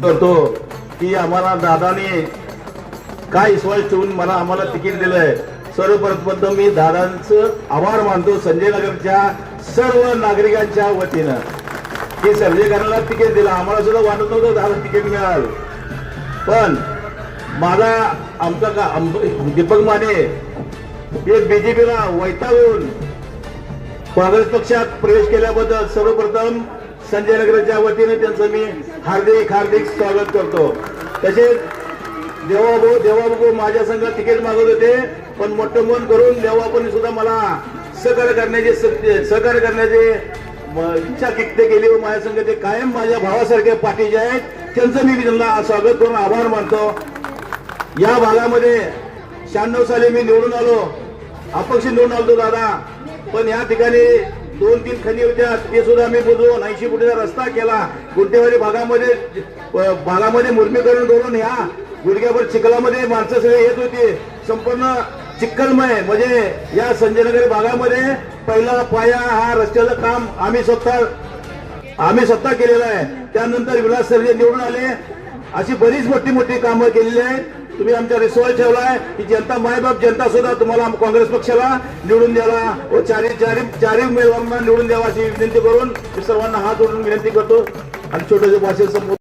करतो की आम्हाला दादाने काय विश्वास ठेवून आम्हाला तिकीट दिलंय. सर्वप्रथम मी दादांचं आभार मानतो संजय नगरच्या सर्व नागरिकांच्या वतीनं की संजय गांधीला तिकीट दिलं. आम्हाला सुद्धा वाटत नव्हतं दादा तिकीट मिळाल, पण माझा आमचा दीपक माने हे बीजेपीला वैतागून काँग्रेस पक्षात प्रवेश केल्याबद्दल सर्वप्रथम संजय नगरच्या वतीने त्यांचं मी हार्दिक हार्दिक स्वागत करतो. तसेच देवाभाऊ माझ्या संघ तिकीट मागत होते, पण मोठं मन करून देवाभाऊंनी सुद्धा मला सहकार्य करण्याची इच्छा व्यक्त केली व माझ्या संघ ते कायम माझ्या भावासारखे पाठीचे आहेत. त्यांचं मी त्यांना स्वागत करून आभार मानतो. या भागामध्ये 96 साली मी निवडून आलो, अपक्ष निवडून आलो दादा, पण या ठिकाणी 2-3 खणी होत्या ते सुद्धा मी बुजवून 80 फुटीचा रस्ता केला. गुंटेवाडी भागामध्ये मुर्मीकरण करून ह्या गुडघ्यावर चिखलामध्ये माणसं सगळे येत होती. संपूर्ण चिखलमय म्हणजे या संजयनगर भागामध्ये पहिला पाया हा रस्त्याचं काम आम्ही स्वतः केलेलं आहे. त्यानंतर विलास सरजे निवडून आले. अशी बरीच मोठी कामं केलेली आहेत. तुम्ही आमचा रिसॉल्ट ठेवलाय की जनता मायबाप जनता सुद्धा तुम्हाला काँग्रेस पक्षाला निवडून द्यावा व चारही उमेदवारांना निवडून द्यावा अशी विनंती करून सर्वांना हात जोडून विनंती करतो आणि छोटंसं भाषण संपवतो.